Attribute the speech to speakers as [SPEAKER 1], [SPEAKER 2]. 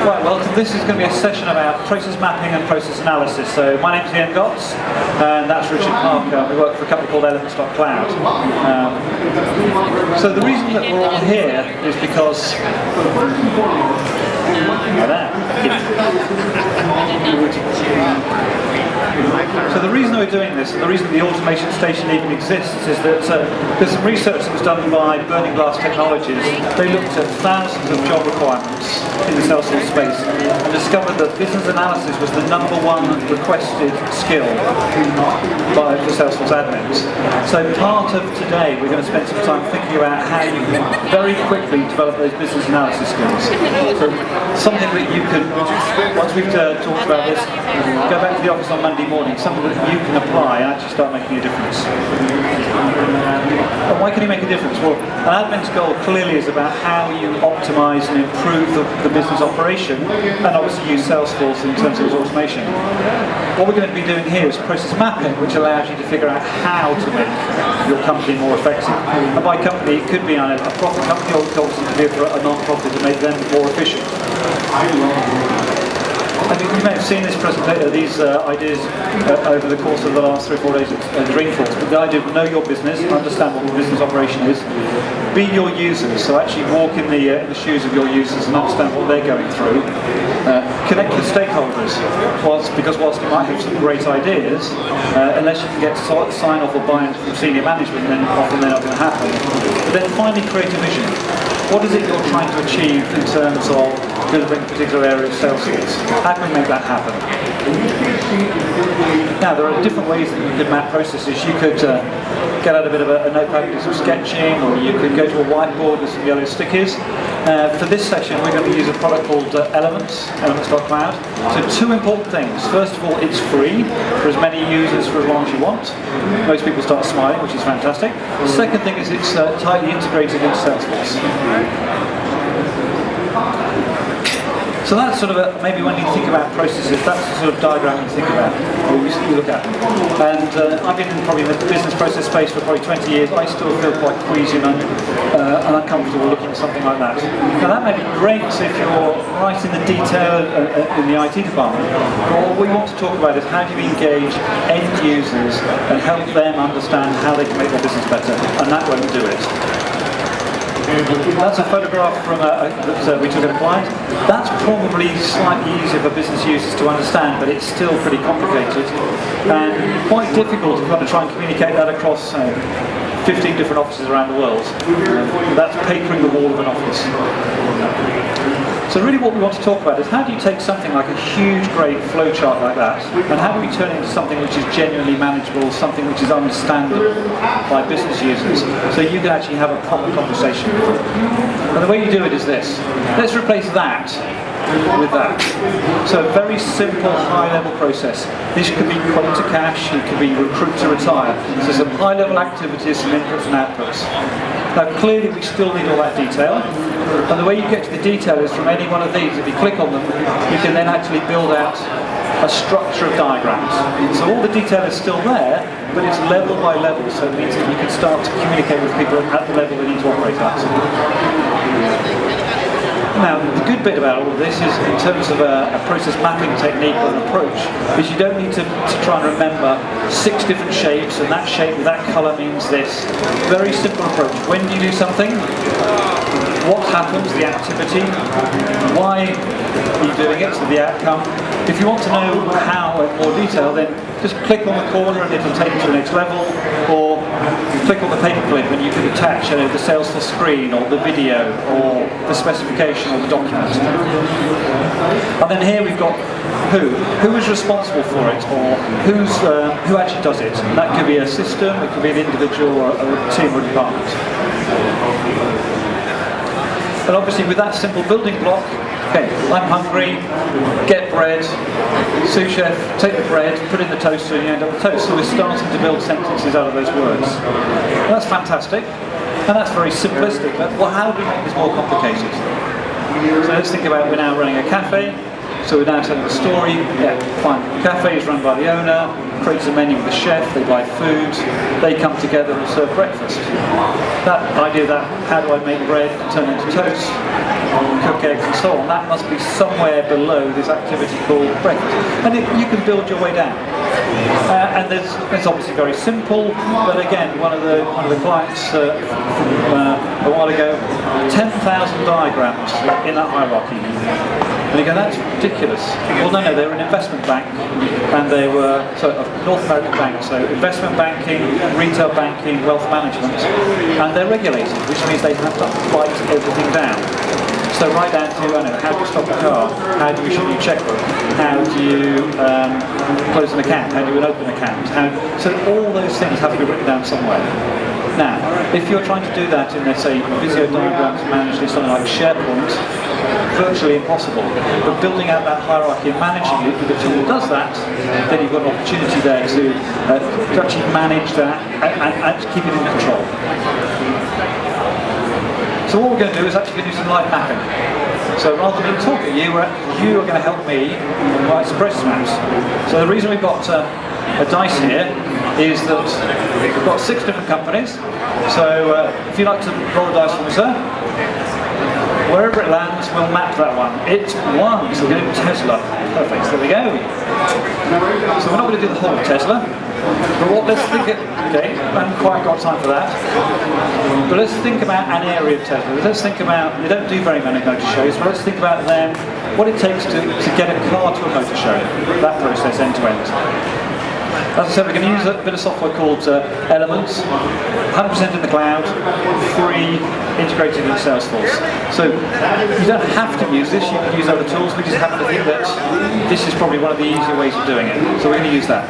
[SPEAKER 1] Right, well, this is going to be a session about process mapping and process analysis. So my name's Ian Gotts, and that's Richard Parker. We work for a company called Elements.cloud. So the reason that we're all here is because... So the reason we're doing this, and the reason the automation station even exists, is that there's some research that was done by Burning Glass Technologies. They looked at thousands of job requirements in the Salesforce space and discovered that business analysis was the #1 requested skill by the Salesforce admins. So part of today we're going to spend some time thinking about how you can very quickly develop those business analysis skills. So something that you can, once we've talked about this, go back to the office on Monday morning, something that you can apply and actually start making a difference. And why can you make a difference? Well, an admin's goal clearly is about how you optimize and improve the business operation, and obviously use Salesforce in terms of its automation. What we're going to be doing here is process mapping, which allows you to figure out how to make your company more effective. And by company, it could be a profit company, or it could be a non-profit to make them more efficient. I think you may have seen this presentation, these ideas over the course of the last 3 or 4 days at Dreamforce. But the idea of know your business, understand what the business operation is, be your users, so actually walk in the shoes of your users and understand what they're going through. Connect with stakeholders, because whilst you might have some great ideas, unless you can get sign-off or buy-in from senior management, then often they're not going to happen. But then finally, create a vision. What is it you're trying to achieve in terms of delivering a particular area of Salesforce? How can we make that happen? Now, there are different ways that you could map processes. You could get out a bit of a notepad and do some sketching, or you could go to a whiteboard with some yellow stickers. For this session, we're going to use a product called Elements.cloud. So 2 important things. First of all, it's free for as many users for as long as you want. Most people start smiling, which is fantastic. The second thing is it's tightly integrated into Salesforce. So that's sort of maybe when you think about processes, that's the sort of diagram you think about, or you look at. And I've been probably in the business process space for probably 20 years. I still feel quite queasy and uncomfortable looking at something like that. Now that may be great if you're right in the detail in the IT department, but what we want to talk about is how do you engage end users and help them understand how they can make their business better, and that won't do it. That's a photograph from that we took at a client. That's probably slightly easier for business users to understand, but it's still pretty complicated and quite difficult if you want to try and communicate that across 15 different offices around the world. That's papering the wall of an office. So really what we want to talk about is how do you take something like a huge, great flowchart like that, and how do we turn it into something which is genuinely manageable, something which is understandable by business users, so you can actually have a proper conversation with them. And the way you do it is this. Let's replace that with that. So a very simple, high-level process. This could be quote to cash, it could be recruit to retire. So some high-level activities, some inputs and outputs. Now clearly we still need all that detail, and the way you get to the detail is from any one of these. If you click on them, you can then actually build out a structure of diagrams. So all the detail is still there, but it's level by level, so it means that you can start to communicate with people at the level they need to operate at. Now, the good bit about all of this is, in terms of a process mapping technique or an approach, is you don't need to try and remember 6 different shapes, and that shape with that colour means this. Very simple approach. When you do something, what happens, the activity, why are you doing it, so the outcome. If you want to know how in more detail, then just click on the corner and it'll take you to the next level, or click on the paperclip and you can attach the Salesforce screen, or the video, or the specification, or the document. And then here we've got who is responsible for it, or who actually does it. And that could be a system, it could be an individual, or a team, or a department. And obviously with that simple building block, okay, I'm hungry, get bread, sous chef, take the bread, put it in the toaster, and you end up with toast. So we're starting to build sentences out of those words. And that's fantastic, and that's very simplistic, but how do we make this more complicated? So let's think about, we're now running a cafe, So we're now telling a story. Yeah, fine. Cafe is run by the owner, creates a menu with the chef, they buy food, they come together and serve breakfast. That idea that how do I make bread turn into toast, cook eggs and so on, that must be somewhere below this activity called breakfast. And you can build your way down. And it's obviously very simple, but again, one of the clients from a while ago, 10,000 diagrams in that hierarchy. And you go, that's ridiculous. Well, no, they were an investment bank, and they were a North American bank, so investment banking, retail banking, wealth management, and they're regulated, which means they have to write everything down. So right down to, I know, how do you stop a car? How do you issue a checkbook? How do you close an account? How do you open an account? So all those things have to be written down somewhere. Now, if you're trying to do that in, let's say, Visio diagrams managed in something like SharePoint, virtually impossible. But building out that hierarchy and managing it with a tool that does that, then you've got an opportunity there to actually manage that and keep it in control. So what we're going to do is actually going to do some live mapping. So rather than talk at you, you are going to help me write some process maps. So the reason we've got a dice here is that we've got 6 different companies. So if you'd like to roll the dice for me, sir. Wherever it lands, we'll map that one. It's 1, so we're going to do Tesla. Perfect, so there we go. So we're not going to do the whole of Tesla, but let's think okay, I haven't quite got time for that. But let's think about an area of Tesla. Let's think about, they don't do very many motor shows, but let's think about then what it takes to get a car to a motor show. That process end to end. As I said, we're going to use a bit of software called Elements, 100% in the cloud, free, integrated in Salesforce. So you don't have to use this, you can use other tools, we just happen to think that this is probably one of the easier ways of doing it. So we're going to use that.